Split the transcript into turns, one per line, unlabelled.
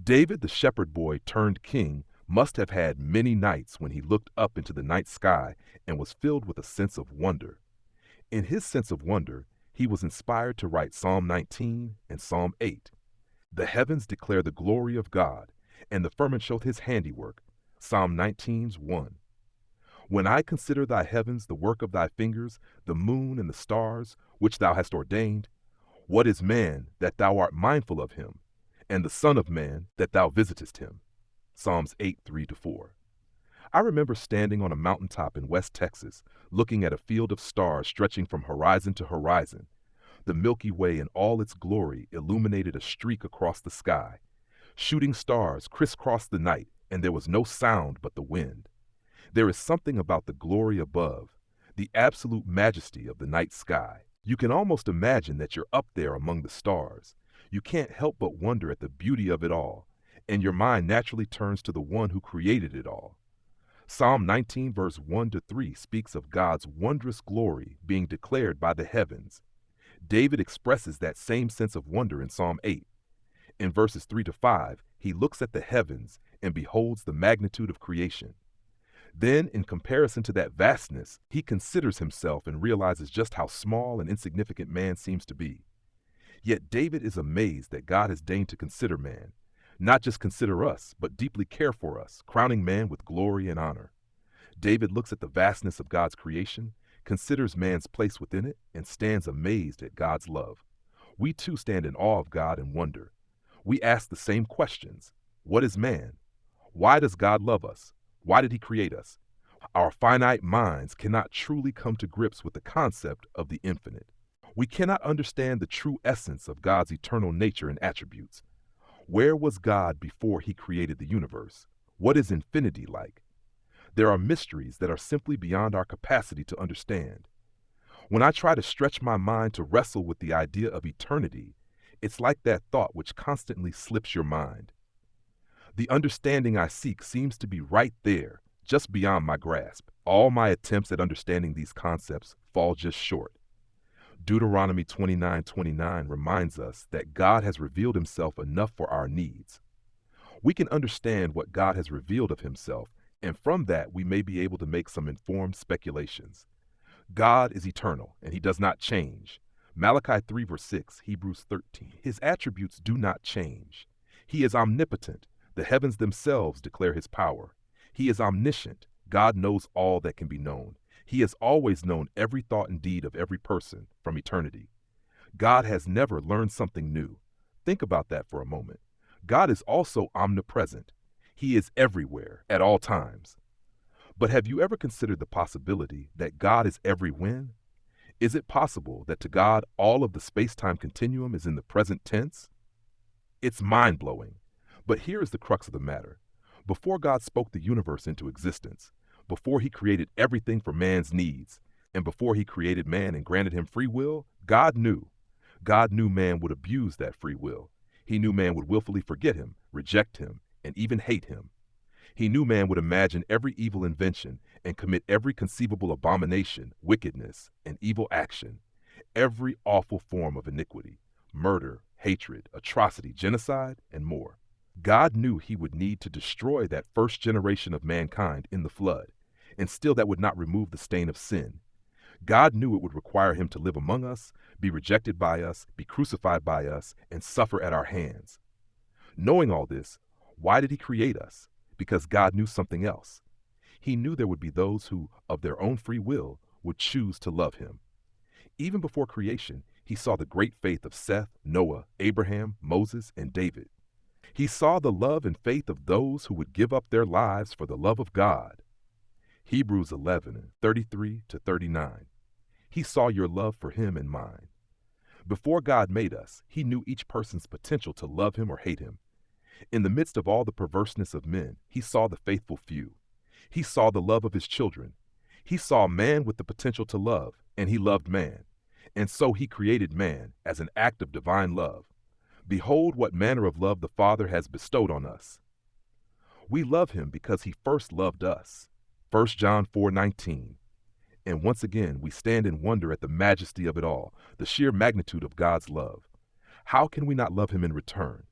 David, the shepherd boy turned king, must have had many nights when he looked up into the night sky and was filled with a sense of wonder. In his sense of wonder, he was inspired to write Psalm 19 and Psalm 8. The heavens declare the glory of God, and the firmament showeth his handiwork. Psalm 19's 1. When I consider thy heavens, the work of thy fingers, the moon and the stars, which thou hast ordained, what is man that thou art mindful of him, and the son of man that thou visitest him? Psalms 8, 3-4. I remember standing on a mountaintop in West Texas, looking at a field of stars stretching from horizon to horizon. The Milky Way in all its glory illuminated a streak across the sky. Shooting stars crisscrossed the night, and there was no sound but the wind. There is something about the glory above, the absolute majesty of the night sky. You can almost imagine that you're up there among the stars. You can't help but wonder at the beauty of it all, and your mind naturally turns to the one who created it all. Psalm 19 verse 1-3 speaks of God's wondrous glory being declared by the heavens. David expresses that same sense of wonder in Psalm 8. In verses 3-5, he looks at the heavens and beholds the magnitude of creation. Then, in comparison to that vastness, he considers himself and realizes just how small and insignificant man seems to be. Yet David is amazed that God has deigned to consider man, not just consider us, but deeply care for us, crowning man with glory and honor. David looks at the vastness of God's creation, considers man's place within it, and stands amazed at God's love. We too stand in awe of God and wonder. We ask the same questions. What is man? Why does God love us? Why did he create us? Our finite minds cannot truly come to grips with the concept of the infinite. We cannot understand the true essence of God's eternal nature and attributes. Where was God before he created the universe? What is infinity like? There are mysteries that are simply beyond our capacity to understand. When I try to stretch my mind to wrestle with the idea of eternity, it's like that thought which constantly slips your mind. The understanding I seek seems to be right there, just beyond my grasp. All my attempts at understanding these concepts fall just short. Deuteronomy 29:29 reminds us that God has revealed himself enough for our needs. We can understand what God has revealed of himself, and from that we may be able to make some informed speculations. God is eternal, and he does not change. Malachi 3 verse 6, Hebrews 13. His attributes do not change. He is omnipotent. The heavens themselves declare his power. He is omniscient. God knows all that can be known. He has always known every thought and deed of every person from eternity. God has never learned something new. Think about that for a moment. God is also omnipresent. He is everywhere at all times. But have you ever considered the possibility that God is every when? Is it possible that to God all of the space-time continuum is in the present tense? It's mind-blowing. But here is the crux of the matter. Before God spoke the universe into existence, before he created everything for man's needs, and before he created man and granted him free will, God knew. God knew man would abuse that free will. He knew man would willfully forget him, reject him, and even hate him. He knew man would imagine every evil invention and commit every conceivable abomination, wickedness, and evil action, every awful form of iniquity, murder, hatred, atrocity, genocide, and more. God knew he would need to destroy that first generation of mankind in the flood, and still that would not remove the stain of sin. God knew it would require him to live among us, be rejected by us, be crucified by us, and suffer at our hands. Knowing all this, why did he create us? Because God knew something else. He knew there would be those who, of their own free will, would choose to love him. Even before creation, he saw the great faith of Seth, Noah, Abraham, Moses, and David. He saw the love and faith of those who would give up their lives for the love of God. Hebrews 11:33-39. He saw your love for him and mine. Before God made us, he knew each person's potential to love him or hate him. In the midst of all the perverseness of men, he saw the faithful few. He saw the love of his children. He saw man with the potential to love, and he loved man. And so he created man as an act of divine love. Behold what manner of love the Father has bestowed on us. We love him because he first loved us. 1 John 4:19. And once again, we stand in wonder at the majesty of it all, the sheer magnitude of God's love. How can we not love him in return?